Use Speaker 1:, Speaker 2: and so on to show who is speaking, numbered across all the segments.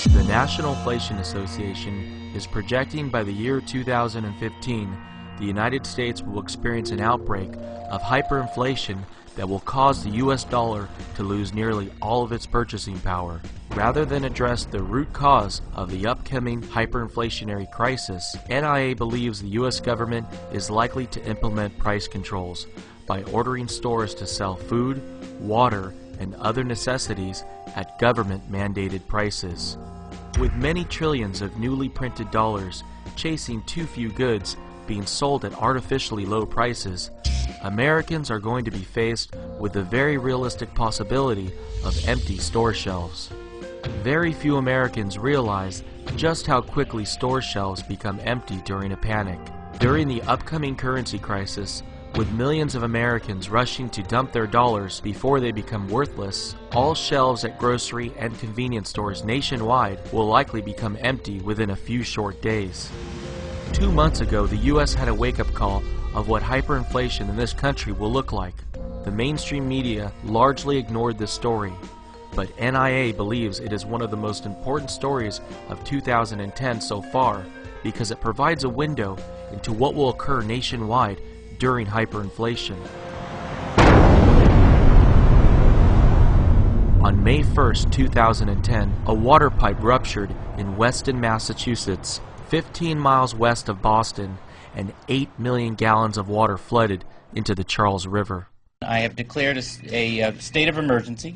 Speaker 1: The National Inflation Association is projecting by the year 2015 the United States will experience an outbreak of hyperinflation that will cause the US dollar to lose nearly all of its purchasing power. Rather than address the root cause of the upcoming hyperinflationary crisis, NIA believes the US government is likely to implement price controls by ordering stores to sell food, water, and other necessities at government-mandated prices. With many trillions of newly printed dollars chasing too few goods being sold at artificially low prices, Americans are going to be faced with the very realistic possibility of empty store shelves. Very few Americans realize just how quickly store shelves become empty during a panic. During the upcoming currency crisis, with millions of Americans rushing to dump their dollars before they become worthless, all shelves at grocery and convenience stores nationwide will likely become empty within a few short days. 2 months ago, the U.S. had a wake-up call of what hyperinflation in this country will look like. The mainstream media largely ignored this story, but NIA believes it is one of the most important stories of 2010 so far because it provides a window into what will occur nationwide during hyperinflation. On May 1st, 2010, a water pipe ruptured in Weston, Massachusetts, 15 miles west of Boston, and 8 million gallons of water flooded into the Charles River.
Speaker 2: I have declared a state of emergency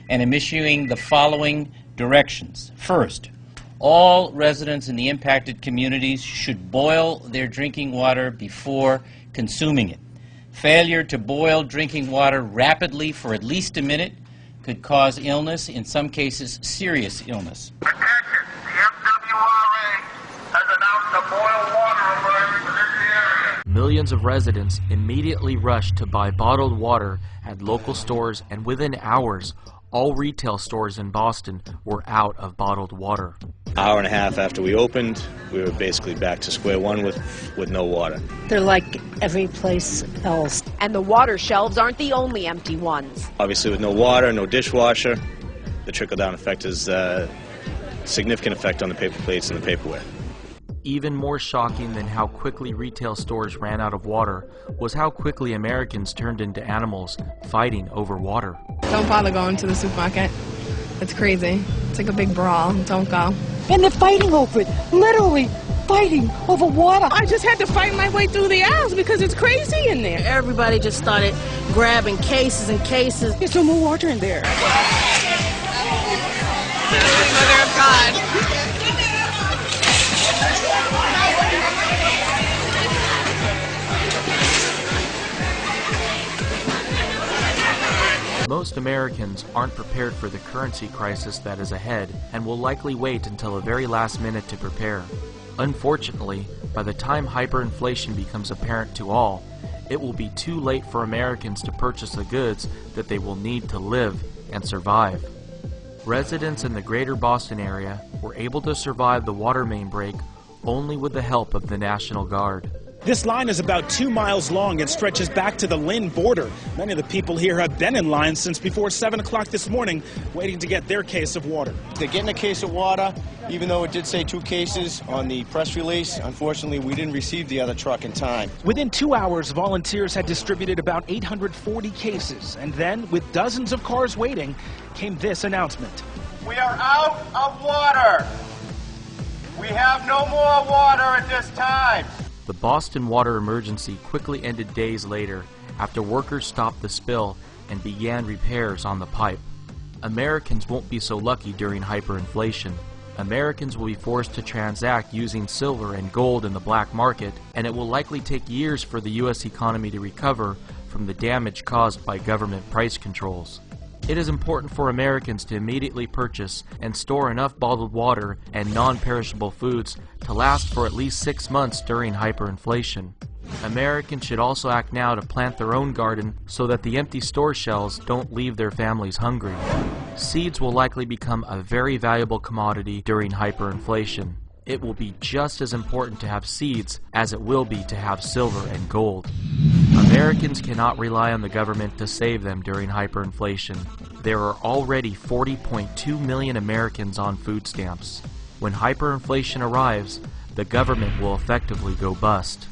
Speaker 2: and am issuing the following directions. First, all residents in the impacted communities should boil their drinking water before consuming it. Failure to boil drinking water rapidly for at least a minute could cause illness, in some cases serious illness.
Speaker 3: Attention, the FWRA has announced a boil water alert for this area.
Speaker 1: Millions of residents immediately rushed to buy bottled water at local stores, and within hours, all retail stores in Boston were out of bottled water.
Speaker 4: Hour and a half after we opened, we were basically back to square one with no water.
Speaker 5: They're like every place else.
Speaker 6: And the water shelves aren't the only empty ones.
Speaker 4: Obviously with no water, no dishwasher, the trickle-down effect is a significant effect on the paper plates and the paperware.
Speaker 1: Even more shocking than how quickly retail stores ran out of water was how quickly Americans turned into animals fighting over water.
Speaker 7: Don't bother going to the supermarket. It's crazy. It's like a big brawl. Don't go.
Speaker 5: And they're fighting over it. Literally fighting over water.
Speaker 7: I just had to fight my way through the aisles because it's crazy in there.
Speaker 8: Everybody just started grabbing cases and cases.
Speaker 5: There's no more water in there.
Speaker 7: Mother of God.
Speaker 1: Most Americans aren't prepared for the currency crisis that is ahead and will likely wait until the very last minute to prepare. Unfortunately, by the time hyperinflation becomes apparent to all, it will be too late for Americans to purchase the goods that they will need to live and survive. Residents in the greater Boston area were able to survive the water main break only with the help of the National Guard.
Speaker 9: This line is about 2 miles long and stretches back to the Lynn border. Many of the people here have been in line since before 7 o'clock this morning, waiting to get their case of water.
Speaker 10: They're getting a case of water, even though it did say 2 cases on the press release. Unfortunately, we didn't receive the other truck in time.
Speaker 9: Within 2 hours, volunteers had distributed about 840 cases, and then, with dozens of cars waiting, came this announcement.
Speaker 3: We are out of water. We have no more water at this time.
Speaker 1: The Boston water emergency quickly ended days later after workers stopped the spill and began repairs on the pipe. Americans won't be so lucky during hyperinflation. Americans will be forced to transact using silver and gold in the black market, and it will likely take years for the U.S. economy to recover from the damage caused by government price controls. It is important for Americans to immediately purchase and store enough bottled water and non-perishable foods to last for at least 6 months during hyperinflation. Americans should also act now to plant their own garden so that the empty store shelves don't leave their families hungry. Seeds will likely become a very valuable commodity during hyperinflation. It will be just as important to have seeds as it will be to have silver and gold. Americans cannot rely on the government to save them during hyperinflation. There are already 40.2 million Americans on food stamps. When hyperinflation arrives, the government will effectively go bust.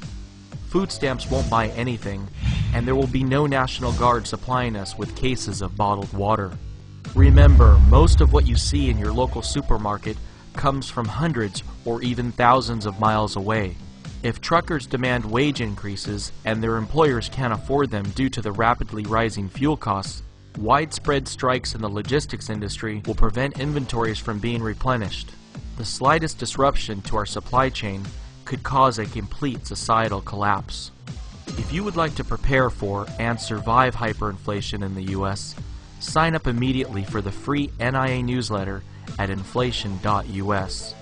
Speaker 1: Food stamps won't buy anything, and there will be no National Guard supplying us with cases of bottled water. Remember, most of what you see in your local supermarket comes from hundreds or even thousands of miles away. If truckers demand wage increases and their employers can't afford them due to the rapidly rising fuel costs, widespread strikes in the logistics industry will prevent inventories from being replenished. The slightest disruption to our supply chain could cause a complete societal collapse. If you would like to prepare for and survive hyperinflation in the U.S., sign up immediately for the free NIA newsletter at inflation.us.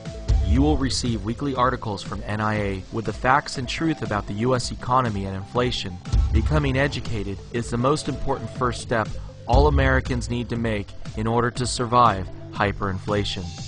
Speaker 1: You will receive weekly articles from NIA with the facts and truth about the U.S. economy and inflation. Becoming educated is the most important first step all Americans need to make in order to survive hyperinflation.